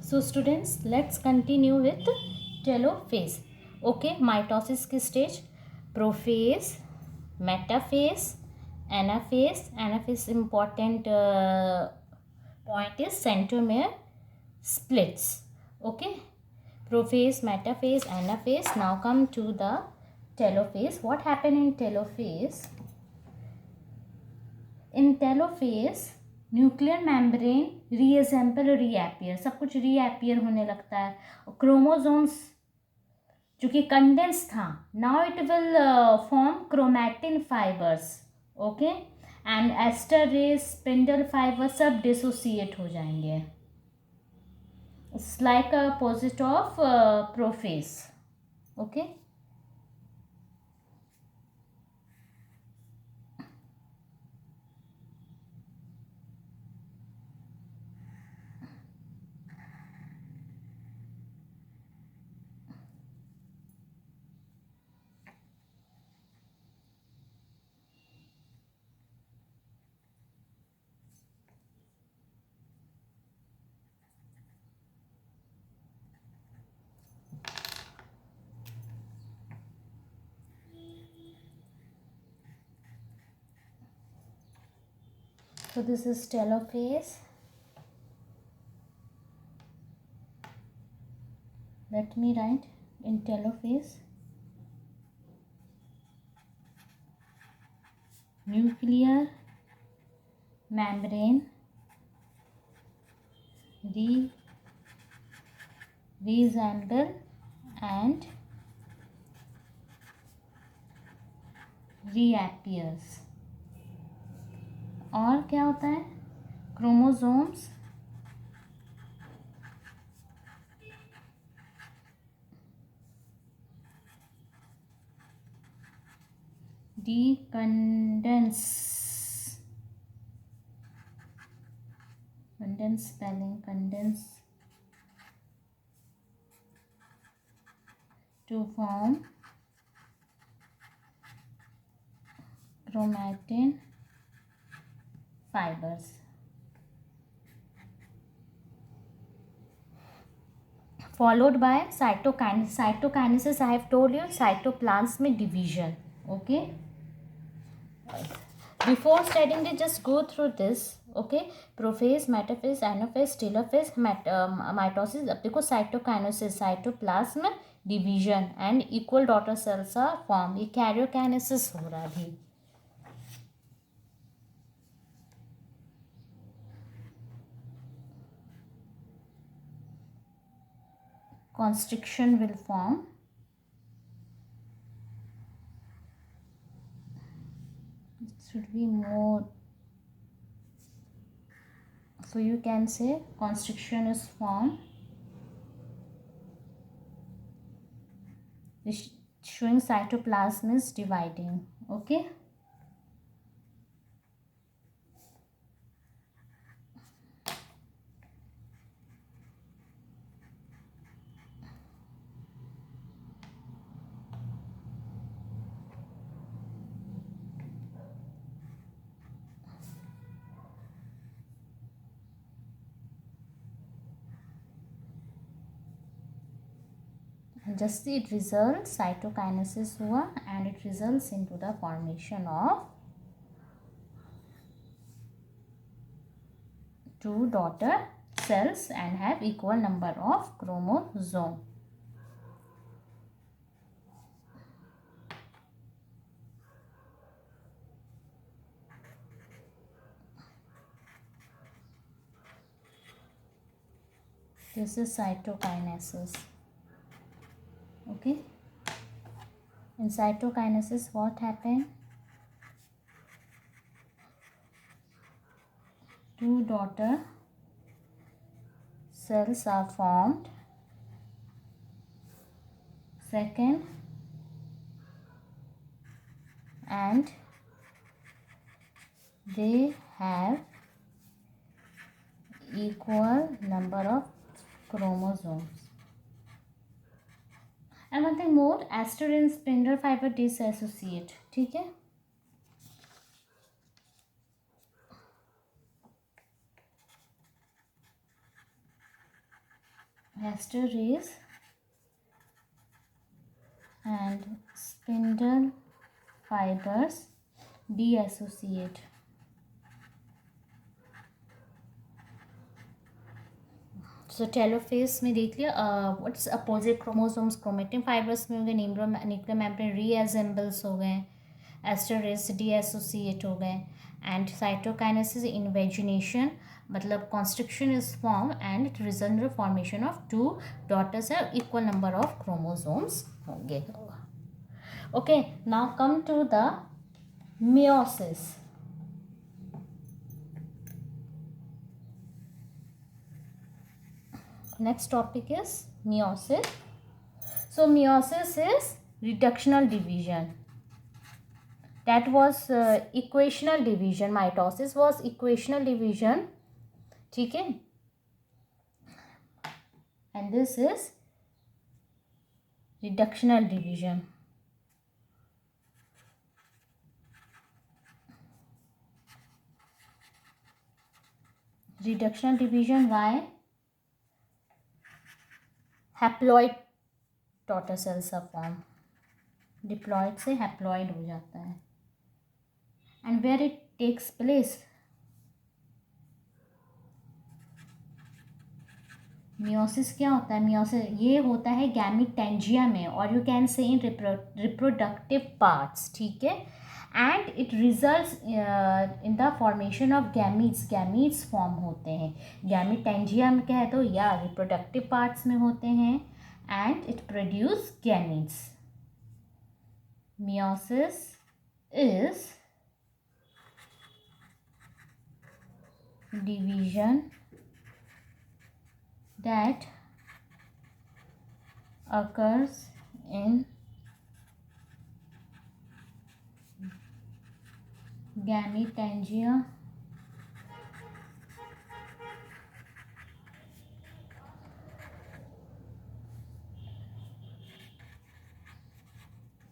So students, let's continue with telophase. Okay, mitosis की stage prophase, metaphase, anaphase. Anaphase important point is centromere splits. Okay, prophase, metaphase, anaphase. Now come to the telophase. What happened in telophase? In telophase nuclear membrane reassemble reappear, सब कुछ reappear होने लगता है. Chromosomes जो कि condense था, now it will form chromatin fibres. Okay, and aster rays, spindle fibre सब dissociate हो जाएंगे. It's like a opposite of prophase. Okay, so this is telophase. Let me write in telophase nuclear membrane reassemble and reappears. और क्या होता है? Chromosomes decondense, condense spelling, condense to form chromatin fibers. Followed by cytokinesis. Cytokinesis, I have told you, cytoplasmic division. Okay, before studying it, just go through this. Okay, prophase, metaphase, anaphase, telophase, mitosis. अब देखो cytokinesis, cytoplasm division and equal daughter cells are formed. ये karyokinesis हो रहा है अभी. Constriction will form. It should be more. So you can say constriction is formed. This showing cytoplasm is dividing. Okay. Just it results cytokinesis हुआ and it results into the formation of two daughter cells and have equal number of chromosome. This is cytokinesis. Okay, in cytokinesis what happened? Two daughter cells are formed. Second, and they have equal number of chromosomes. And one thing more, ester and spindle fiber dissociate. ठीक है. esterase and spindle fibers dissociate. सो टेलोफेस में देख लिया. What's opposite chromosomes chromatin fibres में हो गए, nuclear membrane रीअसेंबल्स हो गए, एस्टरेस डीएसोसिएट हो गए, एंड साइटोकाइनेसिस इन्वेजिनेशन मतलब constriction is form and it result in formation of two daughters है, इक्वल नंबर ऑफ क्रोमोसोम्स होंगे. Okay, now come to the meiosis. Next topic is meiosis. So meiosis is reductional division. That was equational division. Mitosis was equational division. ठीक है. And this is reductional division. Reductional division, why? Haploid daughter cells का form, diploid से haploid हो जाता है. And where it takes place, meiosis क्या होता है? मियोसिस ये होता है गैमीटेंजिया में, और you can say in reproductive parts. ठीक है. And it results in the formation of gametes. Gametes form होते हैं गैमीटेंजिया में, क्या है तो या रिप्रोडक्टिव पार्ट्स में होते हैं, and it produce gametes. Meiosis is division that occurs in gamitangia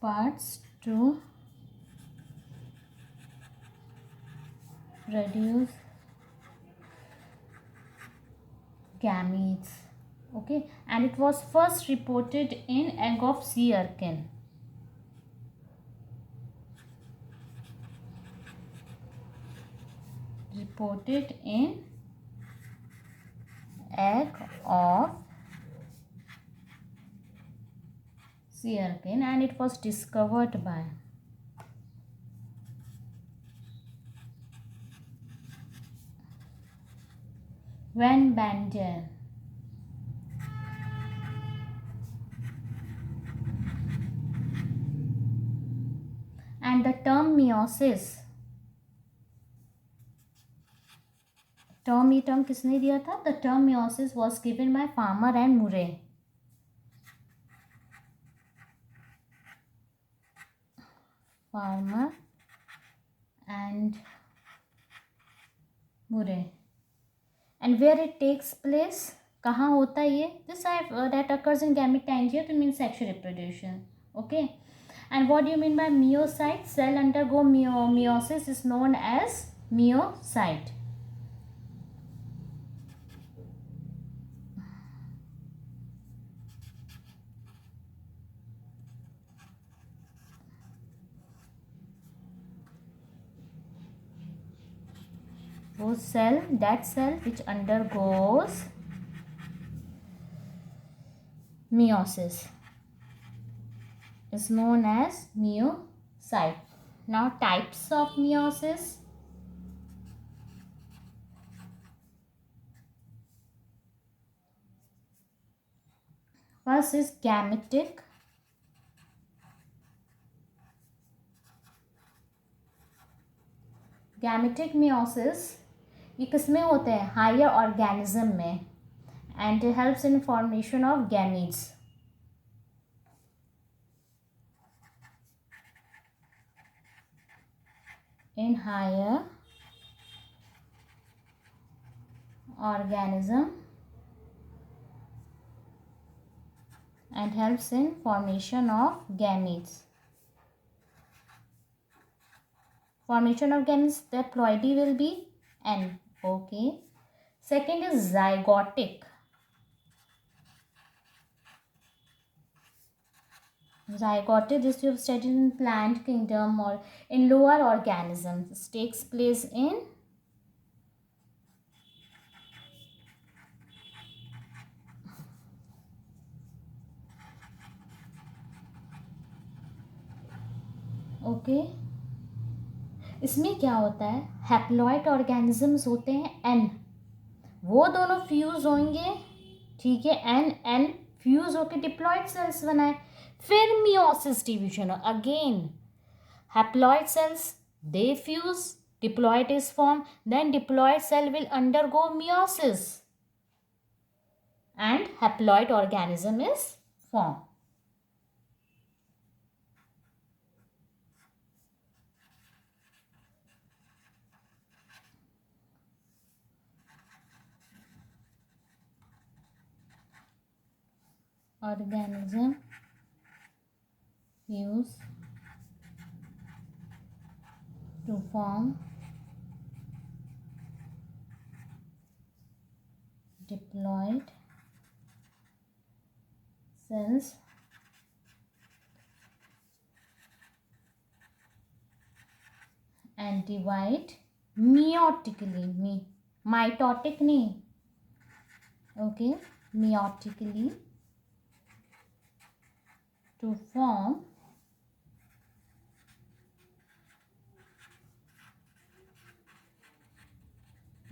parts to produce gametes. Okay, and it was first reported in egg of sea urchin. Reported in egg of sea urchin, and it was discovered by Van Banden. And the term meiosis, ये term किसने दिया था? The term meiosis was given by Farmer and Murray. Farmer and Murray. And where it takes place, कहाँ होता है ये? This that occurs in gamitangia, to mean sexual reproduction. Okay. And what do you mean by meiocyte? Cell undergo meiosis is known as meiocyte. वो cell, that cell which undergoes meiosis is known as meiocyte. Now types of meiosis. First is gametic. Gametic meiosis ये किसमें होते हैं? Higher organism में, and it helps in formation of gametes. in higher organism and helps in formation of gametes. Formation of gametes, the ploidy will be N. Okay. Second is zygotic. Zygote, this you've studied in plant kingdom or in lower organisms. This takes place in okay इसमें क्या होता है, haploid organisms होते हैं N, वो दोनों fuse होंगे, ठीक है, एन एन फ्यूज होके डिप्लॉइड सेल्स बनाए, फिर meiosis division again, haploid cells they fuse, diploid is formed, then diploid cell will undergo meiosis and haploid organism is formed. Organism fuse to form diploid cells and divide meiotically, mitotic नहीं, okay, meiotically to form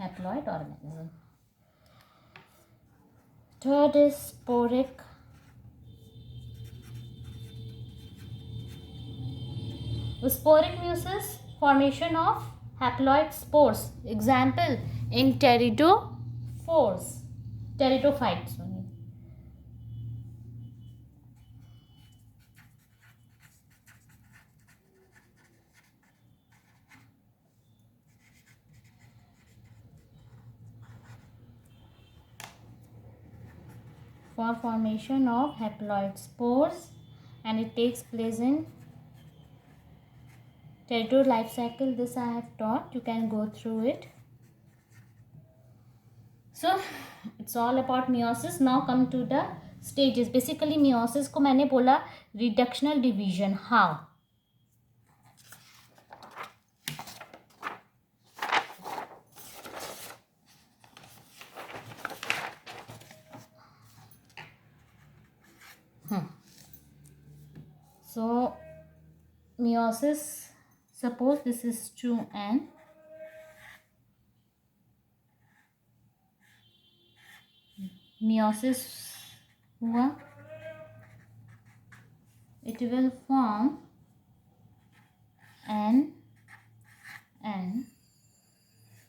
haploid organism. Third is sporic. Sporic meiosis, formation of haploid spores. Example in pteridophytes. For formation of haploid spores, and it takes place in pteridophyte life cycle. This I have taught, you can go through it. So it's all about meiosis. Now come to the stages. Basically meiosis को मैंने बोला reductional division. How? So meiosis, suppose this is 2n, meiosis हुआ, it will form n.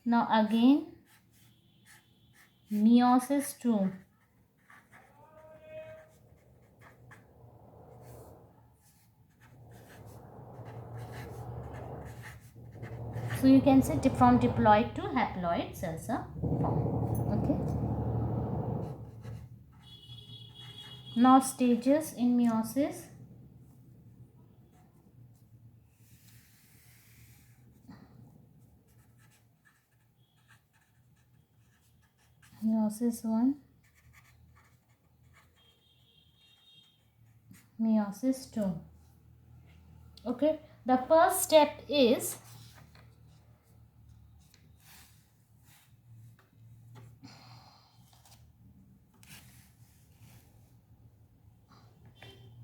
Now again meiosis 2, so you can say from diploid to haploid cells are formed. Okay, now stages in meiosis. Meiosis 1, meiosis 2. Okay, the first step is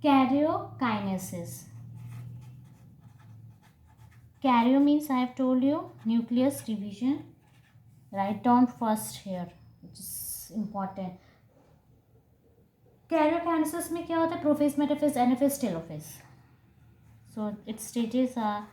karyokinesis. Karyo means I have told you nucleus division. Write down first here, which is important. Karyokinesis में क्या होता है? Prophase, metaphase, anaphase, telophase. So its stages are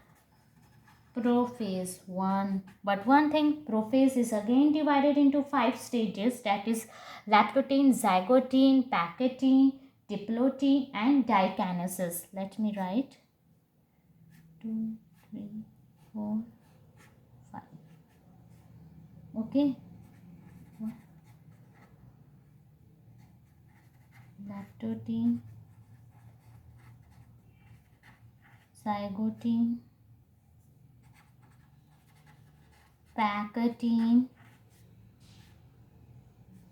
prophase 1. But one thing, prophase is again divided into 5 stages, that is lactotine, zygotine, pacatine, diplotine and dikinesis. Let me write 2, 3, 4, 5. Okay. Lactotine, zygotine, pacatine,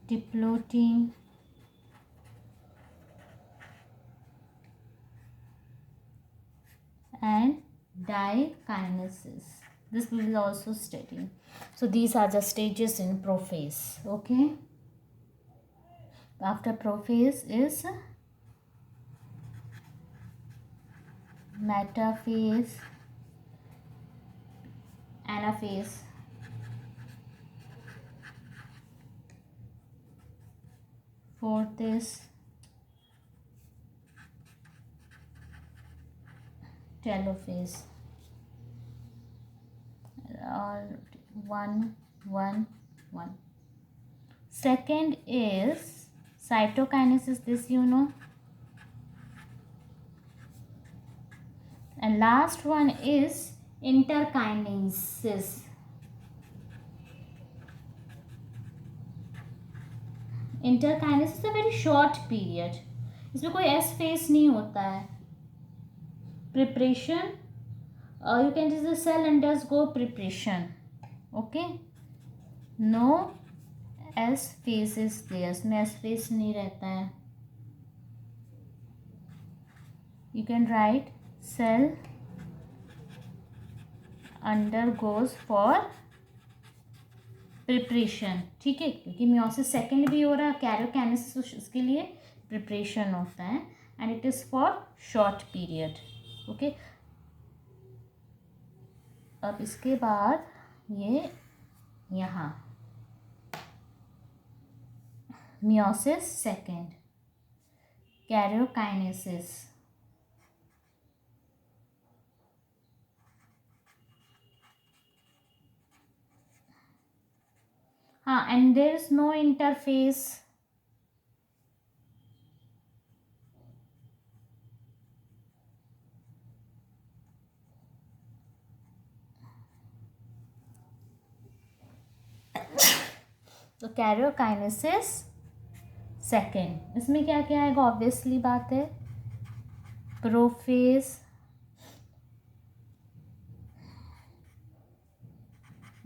diplotine, dikinesis. This we will also study. So these are the stages in prophase. Okay. After prophase is metaphase, anaphase, fourth is telophase. One. Second is cytokinesis, this you know. And last one is interkinesis. Interkinesis a very short period, इसमें कोई S phase नहीं होता है. Preparation, you can just the cell undergo preparation. Okay, no S phase is there, इसमें S phase नहीं रहता है. You can write cell undergoes for preparation. ठीक है, क्योंकि मियोसिस सेकेंड भी हो रहा है, कैरियोकाइनेसिस उसके लिए प्रिपरेशन होता है, and it is for short period. Okay, अब इसके बाद ये यहाँ मियोसिस सेकेंड, कैरियोकाइनेसिस. हाँ, and there is no interface. तो कैरियोकाइनेसिस सेकेंड, इसमें क्या क्या आएगा, ऑब्वियसली बात है. Prophase,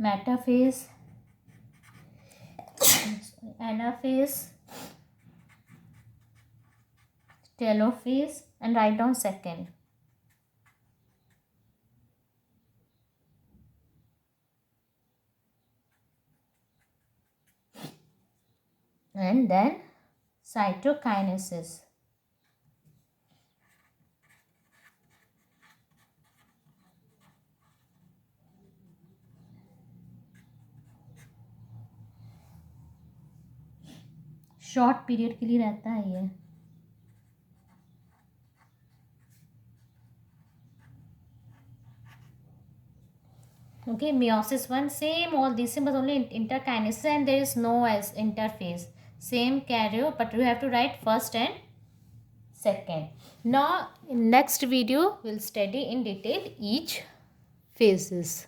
metaphase, anaphase, telophase, and write down second. And then cytokinesis. Short period के लिए रहता है ये. Okay, meiosis 1, same all these same, but only interkinesis, and there is no as interphase. Same carrier, but you have to write first and second. Now in next video we'll study in detail each phases.